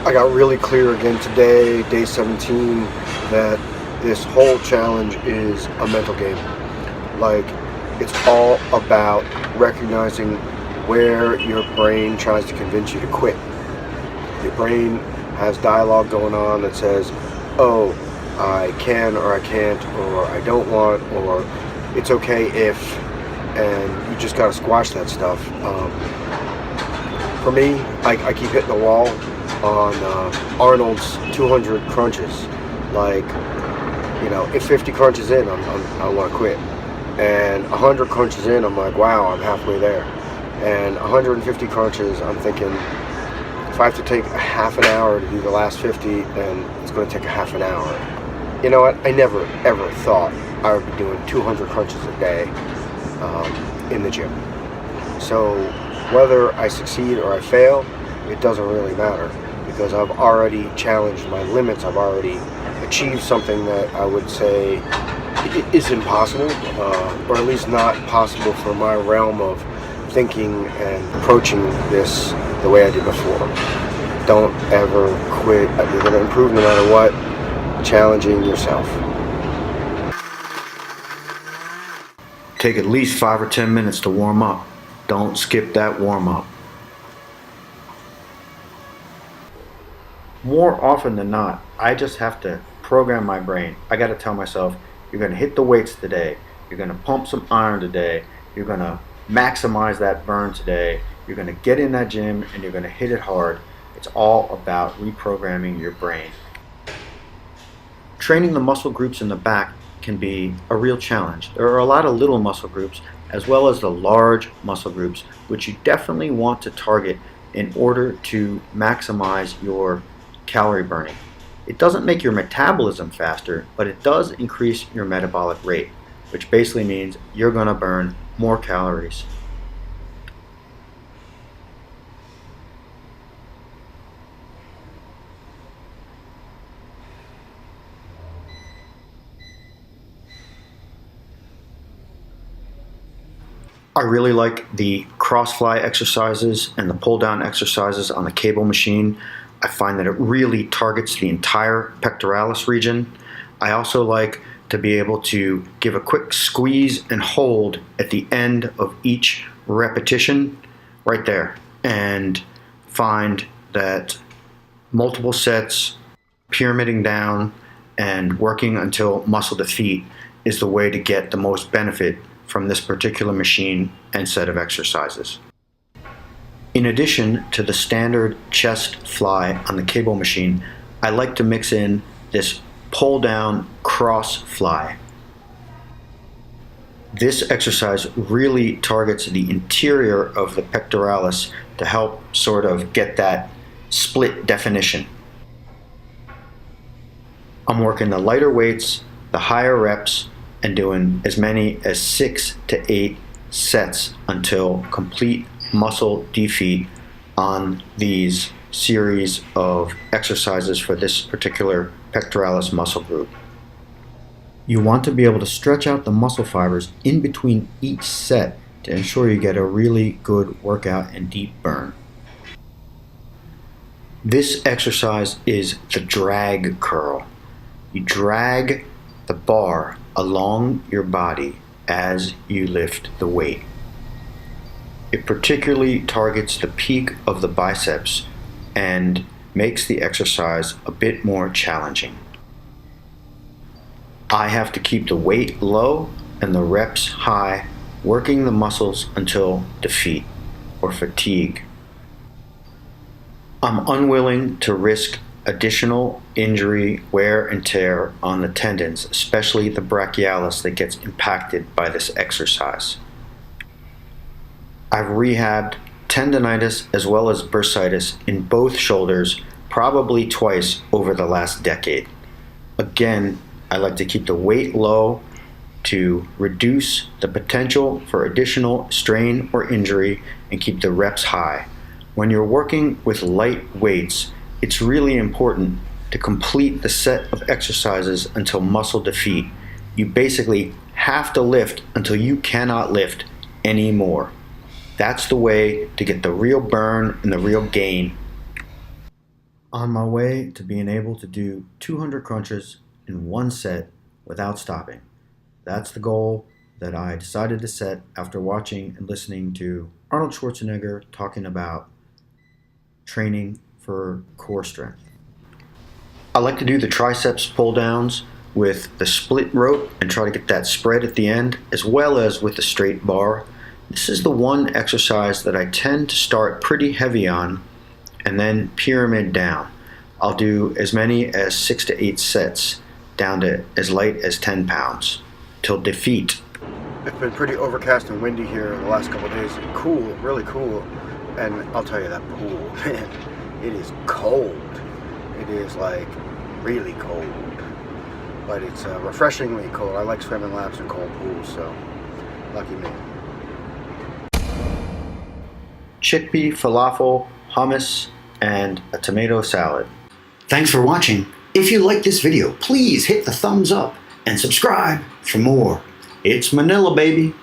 I got really clear again today, day 17, that this whole challenge is a mental game. Like, it's all about recognizing where your brain tries to convince you to quit. Your brain has dialogue going on that says, oh, I can or I can't, or I don't want, or it's okay if, and you just gotta squash that stuff. For me, I keep hitting the wall on Arnold's 200 crunches. Like, if 50 crunches in, I want to quit. And 100 crunches in, I'm like, wow, I'm halfway there. And 150 crunches, I'm thinking, if I have to take a half an hour to do the last 50, then it's going to take a half an hour. You know what? I never, ever thought I would be doing 200 crunches a day in the gym. So whether I succeed or I fail, it doesn't really matter, because I've already challenged my limits. I've already achieved something that I would say is impossible, or at least not possible for my realm of thinking and approaching this the way I did before. Don't ever quit. You're going to improve no matter what. Challenging yourself. Take at least 5 or 10 minutes to warm up. Don't skip that warm up. More often than not, I just have to program my brain. I got to tell myself, you're going to hit the weights today. You're going to pump some iron today. You're going to maximize that burn today. You're going to get in that gym and you're going to hit it hard. It's all about reprogramming your brain. Training the muscle groups in the back can be a real challenge. There are a lot of little muscle groups as well as the large muscle groups, which you definitely want to target in order to maximize your calorie burning. It doesn't make your metabolism faster, but it does increase your metabolic rate, which basically means you're going to burn more calories. I really like the cross-fly exercises and the pull-down exercises on the cable machine. I find that it really targets the entire pectoralis region. I also like to be able to give a quick squeeze and hold at the end of each repetition right there, and find that multiple sets, pyramiding down, and working until muscle defeat is the way to get the most benefit from this particular machine and set of exercises. In addition to the standard chest fly on the cable machine, I like to mix in this pull down cross fly. This exercise really targets the interior of the pectoralis to help sort of get that split definition. I'm working the lighter weights, the higher reps, and doing as many as 6 to 8 sets until complete muscle defeat on these series of exercises for this particular pectoralis muscle group. You want to be able to stretch out the muscle fibers in between each set to ensure you get a really good workout and deep burn. This exercise is the drag curl. You drag the bar along your body as you lift the weight. It particularly targets the peak of the biceps and makes the exercise a bit more challenging. I have to keep the weight low and the reps high, working the muscles until defeat or fatigue. I'm unwilling to risk additional injury, wear and tear on the tendons, especially the brachialis that gets impacted by this exercise. I've rehabbed tendonitis as well as bursitis in both shoulders probably twice over the last decade. Again, I like to keep the weight low to reduce the potential for additional strain or injury and keep the reps high. When you're working with light weights, it's really important to complete the set of exercises until muscle defeat. You basically have to lift until you cannot lift anymore. That's the way to get the real burn and the real gain. On my way to being able to do 200 crunches in one set without stopping. That's the goal that I decided to set after watching and listening to Arnold Schwarzenegger talking about training for core strength. I like to do the triceps pull downs with the split rope and try to get that spread at the end, as well as with the straight bar. This is the one exercise that I tend to start pretty heavy on and then pyramid down. I'll do as many as 6 to 8 sets down to as light as 10 pounds till defeat. It's been pretty overcast and windy here the last couple of days. Cool, really cool. And I'll tell you, that pool, man, it is cold. It is like really cold. But it's refreshingly cold. I like swimming laps in cold pools, so lucky me. Chickpea, falafel, hummus, and a tomato salad. Thanks for watching. If you like this video, please hit the thumbs up and subscribe for more. It's Manila, baby.